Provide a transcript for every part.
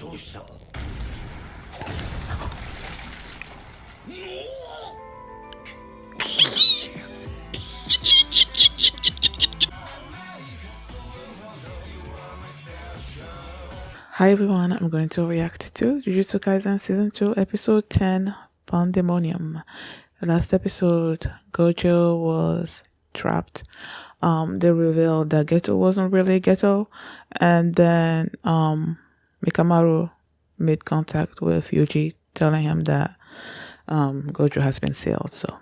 Hi everyone, I'm going to react to Jujutsu Kaisen Season 2, Episode 10, Pandemonium. Last episode, Gojo was trapped. They revealed that Geto wasn't really Geto, and then Mechamaru made contact with Yuuji, telling him that Gojo has been sealed. So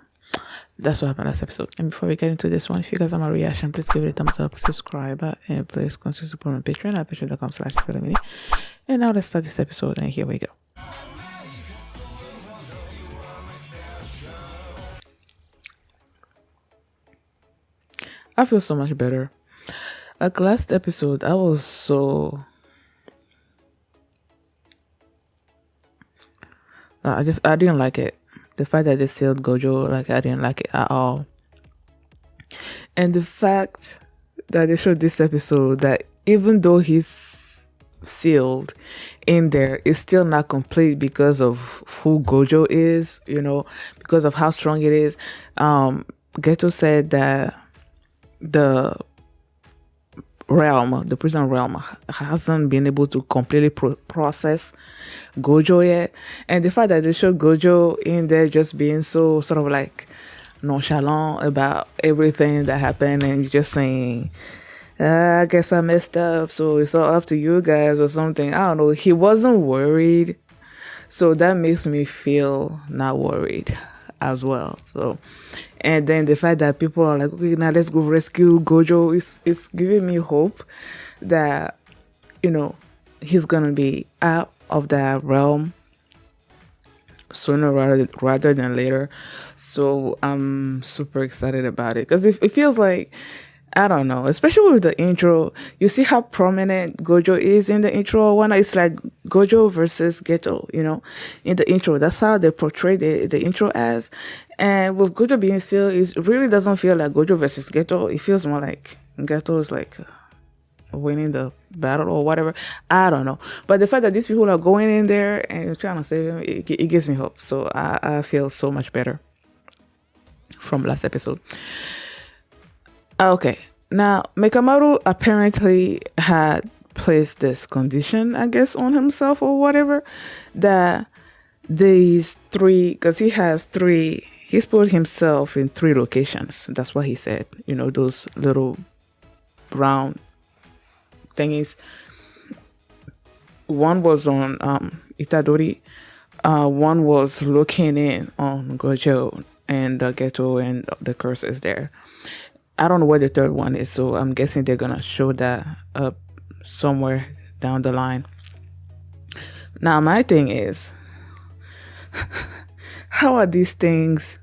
that's what happened last episode. And before we get into this one, if you guys have my reaction, please give it a thumbs up, subscribe, and please consider supporting my Patreon at patreon.com/filmini. And now let's start this episode, and here we go. I feel so much better. Like last episode, I was so I didn't like it. The fact that they sealed Gojo, like I didn't like it at all. And the fact that they showed this episode that even though he's sealed in there, it's still not complete because of who Gojo is, because of how strong it is. Geto said that the prison realm hasn't been able to completely process Gojo yet. And the fact that they showed Gojo in there just being so sort of like nonchalant about everything that happened and just saying, I guess I messed up, so it's all up to you guys or something. I don't know. He wasn't worried. So that makes me feel not worried as well. So, and then the fact that people are like, okay, now let's go rescue Gojo is giving me hope that, he's going to be out of that realm sooner rather than later. So I'm super excited about it because it feels like, I don't know, especially with the intro, you see how prominent Gojo is in the intro. One, it's like Gojo versus Geto, in the intro. That's how they portray the intro as. And with Gojo being sealed, it really doesn't feel like Gojo versus Geto. It feels more like Geto is like winning the battle or whatever. I don't know. But the fact that these people are going in there and trying to save him, it gives me hope. So I feel so much better from last episode. Okay, now Mechamaru apparently had placed this condition, I guess, on himself or whatever, that these three, because he has three, he's put himself in 3 locations. That's what he said, those little brown thingies. One was on Itadori, one was looking in on Gojo and Geto, and the curse is there. I don't know where the third one is, so I'm guessing they're gonna show that up somewhere down the line. Now, my thing is, how are these things?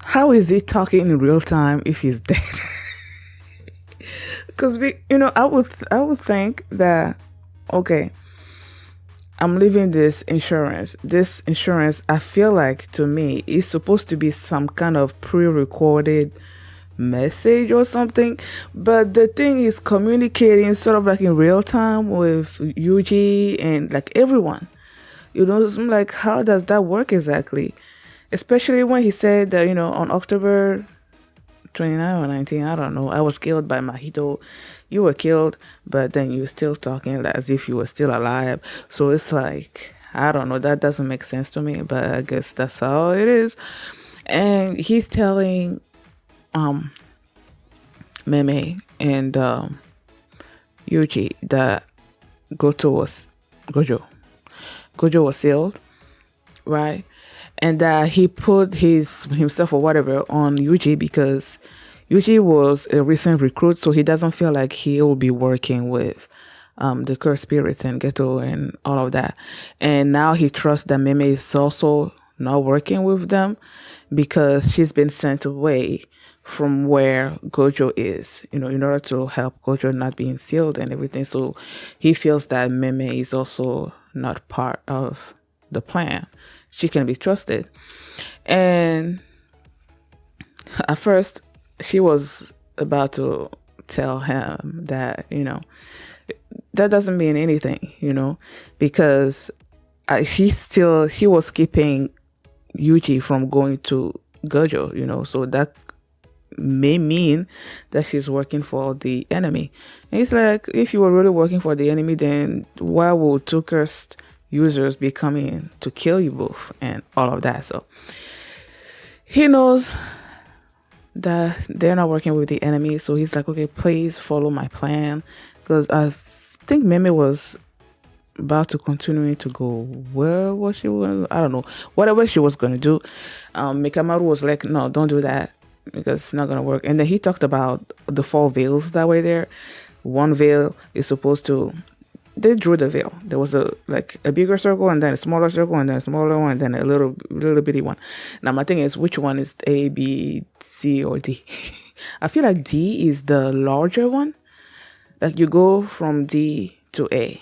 How is he talking in real time if he's dead? Because I would think that, okay, I'm leaving this insurance. This insurance, I feel like, to me, is supposed to be some kind of pre-recorded message or something, but the thing is communicating sort of like in real time with Yuuji and like everyone. I'm like, how does that work exactly? Especially when he said that, on October 29 or 19, I don't know, I was killed by Mahito. You were killed, but then you're still talking as if you were still alive. So it's like, I don't know, that doesn't make sense to me, but I guess that's how it is. And he's telling Meme and Yuuji that Gojo was sealed, right? And that he put himself or whatever on Yuuji because Yuuji was a recent recruit, so he doesn't feel like he will be working with the cursed spirits and Geto and all of that. And now he trusts that Meme is also not working with them because she's been sent away from where Gojo is, in order to help Gojo not being sealed and everything. So he feels that Meme is also not part of the plan. She can be trusted. And at first, she was about to tell him that, that doesn't mean anything, because he was keeping Yuji from going to Gojo, so that may mean that she's working for the enemy. And it's like, if you were really working for the enemy, then why would two cursed users be coming to kill you both and all of that? So he knows that they're not working with the enemy, so he's like, okay, please follow my plan, because I think Meme was about to continue to go. Where was she going? I don't know. Whatever she was going to do, Mechamaru was like, no, don't do that, because it's not going to work. And then he talked about the 4 veils that were there. One veil is supposed to, they drew the veil. There was a bigger circle, and then a smaller circle, and then a smaller one, and then a little bitty one. Now my thing is, which one is A, B, C, or D? I feel like D is the larger one. Like, you go from D to A.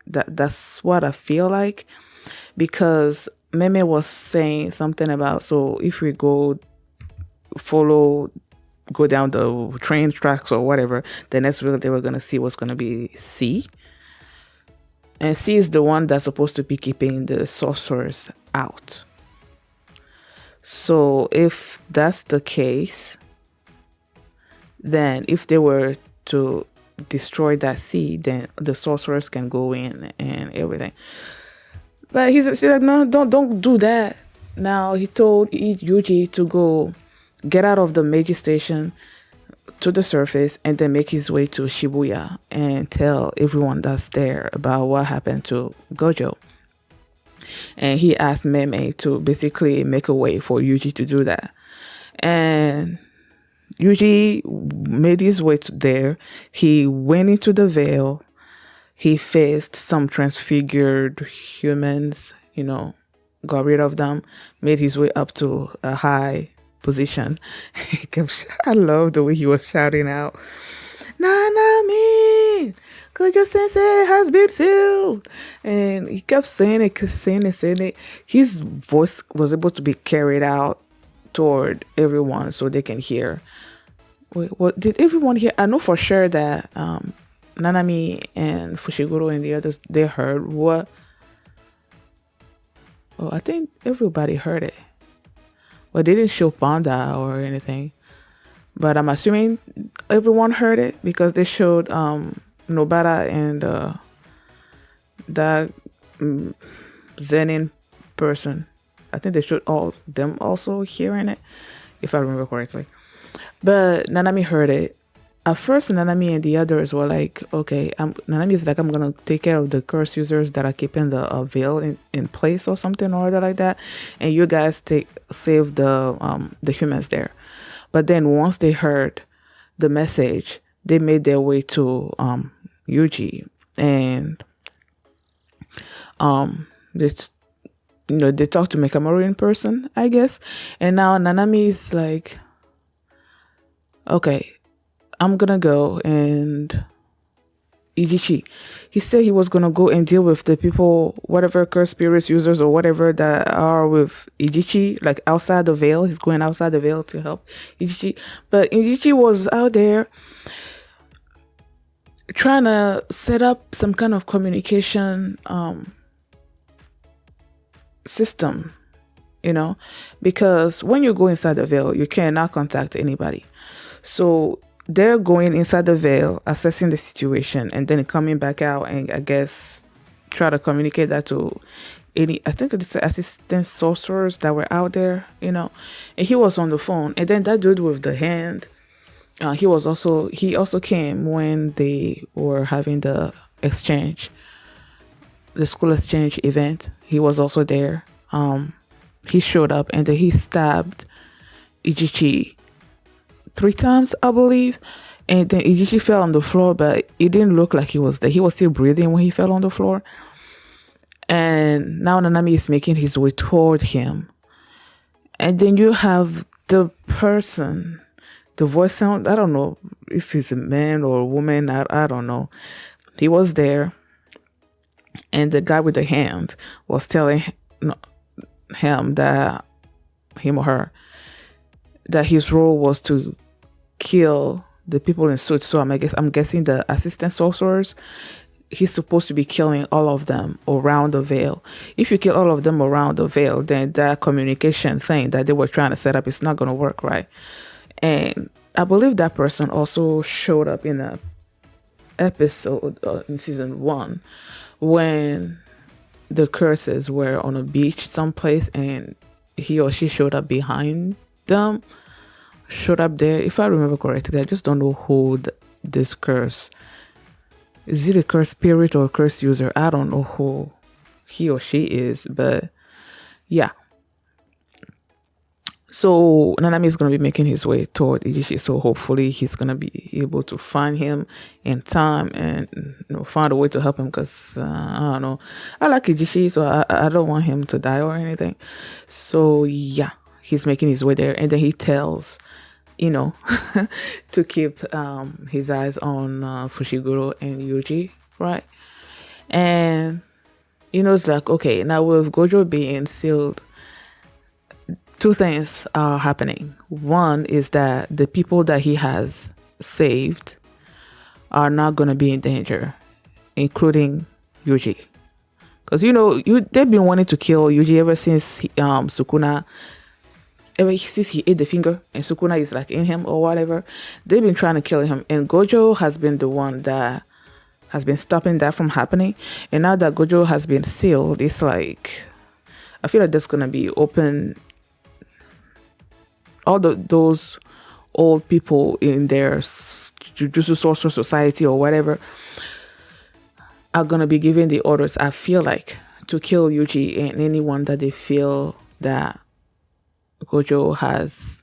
That's what I feel like, because Meme was saying something about, so if we go down the train tracks or whatever, the next veil they were going to see was going to be C. And C is the one that's supposed to be keeping the sorcerers out. So if that's the case, then if they were to destroy that C, then the sorcerers can go in and everything. But she's like, no, don't do that. Now he told Yuji to go get out of the Meiji station to the surface and then make his way to Shibuya and tell everyone that's there about what happened to Gojo. And he asked Meme to basically make a way for Yuji to do that. And Yuji made his way to there. He went into the veil. He faced some transfigured humans, got rid of them, made his way up to a high position. I love the way he was shouting out, "Nanami! Gojo Sensei has been sealed!" And he kept saying it. His voice was able to be carried out toward everyone so they can hear. Wait, what did everyone hear? I know for sure that Nanami and Fushiguro and the others, they heard what. Oh, I think everybody heard it. Well, they didn't show Panda or anything, but I'm assuming everyone heard it because they showed Nobara and that Zenin person. I think they showed all them also hearing it, if I remember correctly. But Nanami heard it. At first, Nanami and the others were like, okay, Nanami is like, I'm going to take care of the curse users that are keeping the veil in place or something or other like that. And you guys save the humans there. But then once they heard the message, they made their way to Yuji. And they talked to Mechamaru in person, I guess. And now Nanami is like, okay, I'm gonna go and Ijichi. He said he was gonna go and deal with the people, whatever curse spirits users or whatever that are with Ijichi, like outside the veil. He's going outside the veil to help Ijichi. But Ijichi was out there trying to set up some kind of communication system, because when you go inside the veil, you cannot contact anybody. So they're going inside the veil, assessing the situation, and then coming back out and I guess try to communicate that to I think it's the assistant sorcerers that were out there, and he was on the phone. And then that dude with the hand, he also came when they were having the school exchange event. He was also there. He showed up and then he stabbed Ijichi 3 times, I believe. And then Ijichi fell on the floor, but it didn't look like he was there. He was still breathing when he fell on the floor. And now Nanami is making his way toward him. And then you have the person, the voice sound, I don't know if he's a man or a woman, I don't know. He was there. And the guy with the hand was telling him that, him or her, that his role was to kill the people in suits. So I'm guessing the assistant sorcerers. he's supposed to be killing all of them around the veil. If you kill all of them around the veil, then that communication thing that they were trying to set up is not going to work, right? And I believe that person also showed up in a episode in season 1 when the curses were on a beach someplace, and he or she showed up behind them, showed up there. If I remember correctly, I just don't know who this curse is. It a curse spirit or a curse user? I don't know who he or she is, but yeah. So Nanami is going to be making his way toward Ijichi. So hopefully he's going to be able to find him in time and find a way to help him, because I don't know. I like Ijichi, so I don't want him to die or anything. So yeah, he's making his way there, and then he tells to keep his eyes on Fushiguro and Yuuji, right? And it's like, okay, now with Gojo being sealed, two things are happening. One is that the people that he has saved are not going to be in danger, including Yuuji. Because, they've been wanting to kill Yuuji ever since Sukuna, ever since he ate the finger and Sukuna is like in him or whatever. They've been trying to kill him. And Gojo has been the one that has been stopping that from happening. And now that Gojo has been sealed, it's like, I feel like there's going to be open. All those old people in their Jujutsu Sorcerer Society or whatever are going to be giving the orders, I feel like, to kill Yuuji and anyone that they feel that Gojo has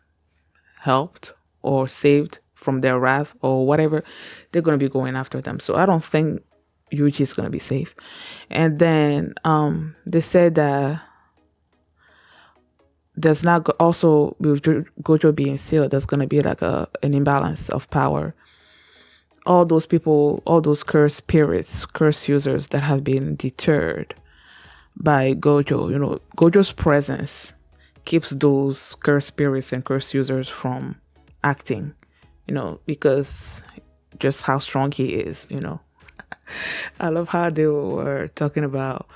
helped or saved from their wrath or whatever. They're going to be going after them. So I don't think Yuuji is going to be safe. And then they said that there's not also, with Gojo being sealed, there's going to be like an imbalance of power. All those people, all those curse spirits, curse users that have been deterred by Gojo, Gojo's presence keeps those curse spirits and curse users from acting, because just how strong he is, I love how they were talking about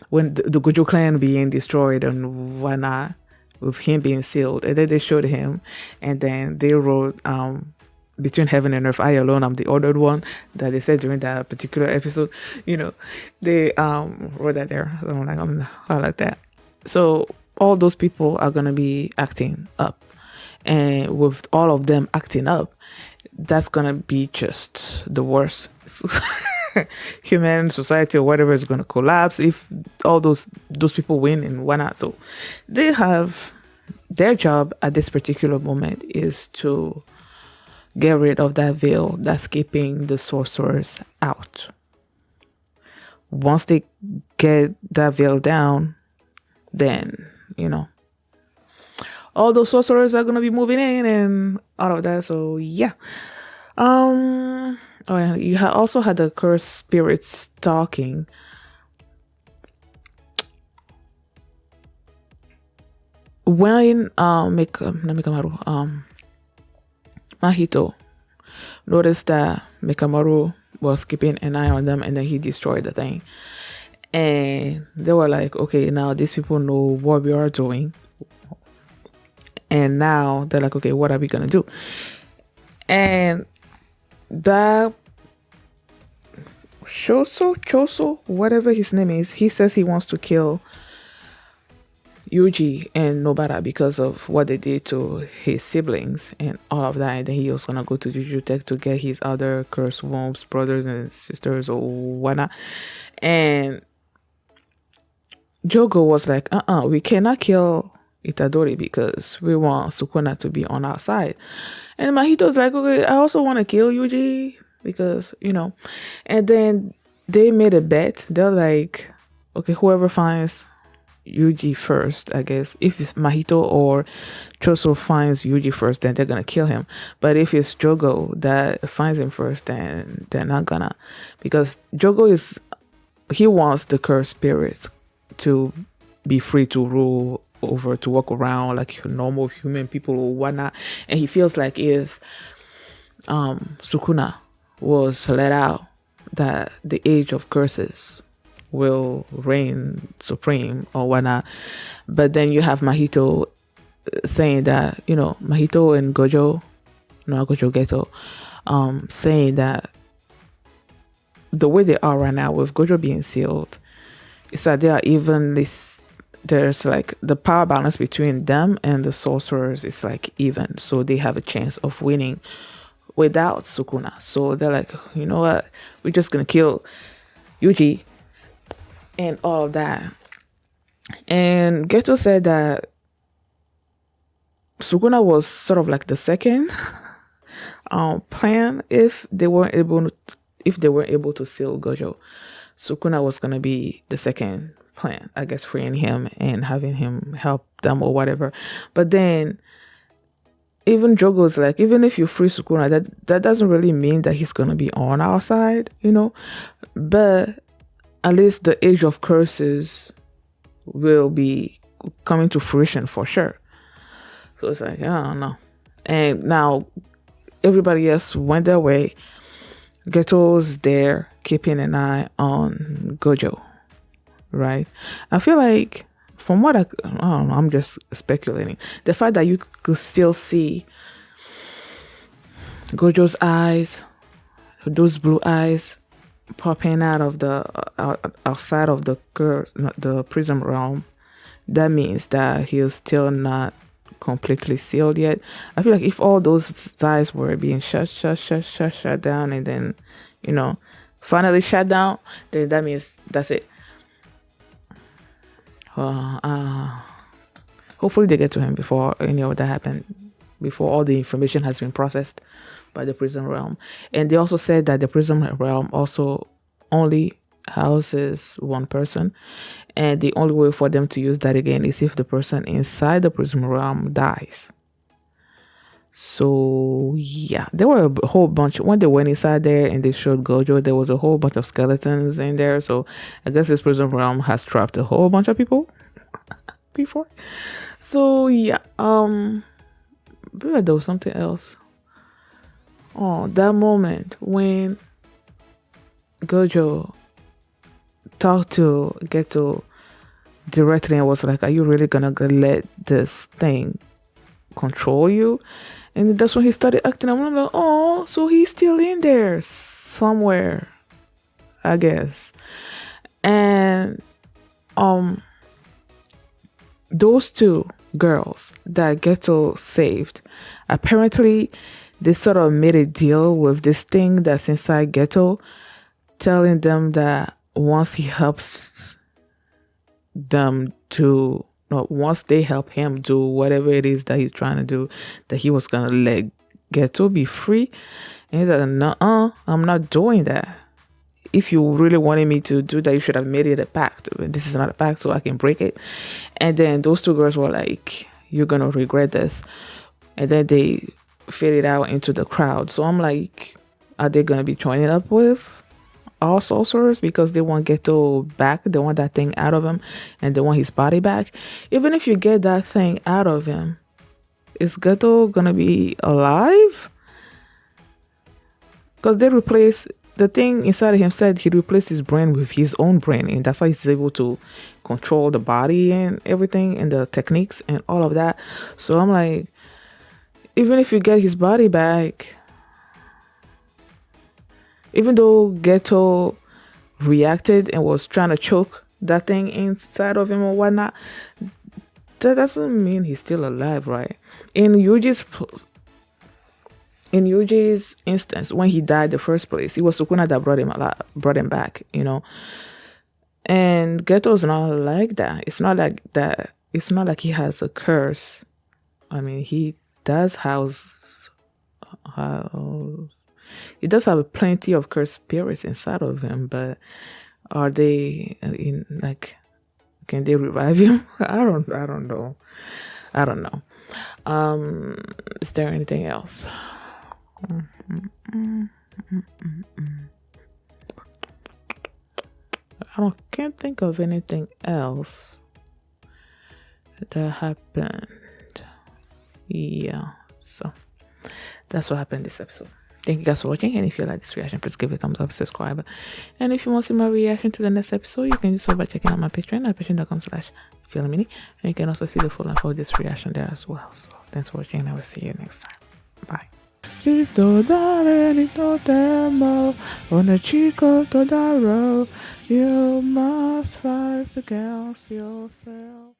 when the Gojo clan being destroyed and whatnot, with him being sealed, and then they showed him, and then they wrote between heaven and earth I alone am the ordered one, that they said during that particular episode. They wrote that there. So I like that. So all those people are gonna be acting up, and with all of them acting up, that's gonna be just the worst. Human society or whatever is going to collapse if all those people win and whatnot. So they have their job at this particular moment is to get rid of that veil that's keeping the sorcerers out. Once they get that veil down, then all those sorcerers are going to be moving in and all of that. So yeah. Oh yeah, you also had the cursed spirits talking. When Mechamaru, Mahito noticed that Mechamaru was keeping an eye on them, and then he destroyed the thing. And they were like, okay, now these people know what we are doing. And now they're like, okay, what are we gonna do? And that Choso, whatever his name is, he says he wants to kill Yuuji and Nobara because of what they did to his siblings and all of that. And then he was gonna go to Jujutsu to get his other cursed wombs, brothers and sisters or whatnot. And Jogo was like, we cannot kill Itadori because we want Sukuna to be on our side. And Mahito's like, okay, I also want to kill Yuuji because, and then they made a bet. They're like, okay, whoever finds Yuuji first, I guess, if it's Mahito or Choso finds Yuuji first, then they're going to kill him. But if it's Jogo that finds him first, then they're not gonna, because Jogo he wants the cursed spirits to be free to rule over, to walk around like normal human people or whatnot. And he feels like if Sukuna was let out, that the age of curses will reign supreme or whatnot. But then you have Mahito saying that, Mahito and Gojo, no, Gojo Geto, saying that the way they are right now with Gojo being sealed, it's that they are evenly, there's like the power balance between them and the sorcerers is like even. So they have a chance of winning without Sukuna. So they're like, you know what? We're just going to kill Yuji and all of that. And Geto said that Sukuna was sort of like the second plan if they weren't able to seal Gojo. Sukuna was gonna be the second plan, I guess, freeing him and having him help them or whatever. But then even Jogo's like, even if you free Sukuna, that doesn't really mean that he's gonna be on our side, But at least the age of curses will be coming to fruition for sure. So it's like, I don't know. And now everybody else went their way. Geto's there keeping an eye on Gojo, right? I feel like, from what I don't know, I'm just speculating. The fact that you could still see Gojo's eyes, those blue eyes, popping out of the outside of the prison realm, that means that he's still not completely sealed yet. I feel like if all those eyes were being shut down, and then finally shut down, then that means that's it. Hopefully they get to him before any of that happened, before all the information has been processed by the prison realm. And they also said that the prison realm also only houses one person, and the only way for them to use that again is if the person inside the prison realm dies. So yeah, there were a whole bunch. When they went inside there and they showed Gojo, there was a whole bunch of skeletons in there. So I guess this prison realm has trapped a whole bunch of people before. So yeah, but there was something else. Oh, that moment when Gojo talked to Geto directly and was like, are you really gonna let this thing control you? And that's when he started acting. I'm like, oh, so he's still in there somewhere, I guess. And those two girls that Geto saved, apparently they sort of made a deal with this thing that's inside Geto, telling them that once he helps them to, no, once they help him do whatever it is that he's trying to do, that he was gonna let Geto be free. And he's like, no, I'm not doing that. If you really wanted me to do that, you should have made it a pact. This is not a pact, so I can break it. And then those two girls were like, you're gonna regret this. And then they faded out into the crowd. So I'm like, are they gonna be joining up with all sorcerers because they want Geto back? They want that thing out of him, and they want his body back. Even if you get that thing out of him, is Geto gonna be alive? Because they replace the thing inside of him, said he replaced his brain with his own brain, and that's why he's able to control the body and everything and the techniques and all of that. So I'm like, even if you get his body back, even though Geto reacted and was trying to choke that thing inside of him or whatnot, that doesn't mean he's still alive, right? In Yuji's instance, when he died the first place, it was Sukuna that brought him back, And Geto's not like that. It's not like that. It's not like he has a curse. I mean, he does he does have plenty of cursed spirits inside of him, but are they can they revive him? I don't know. Is there anything else? Can't think of anything else that happened. Yeah, so that's what happened this episode. Thank you guys for watching, and if you like this reaction, please give it a thumbs up, subscribe. And if you want to see my reaction to the next episode, you can do so by checking out my Patreon at patreon.com/feelingmini. And you can also see the full length of this reaction there as well. So thanks for watching, and I will see you next time. Bye. You must fight against yourself.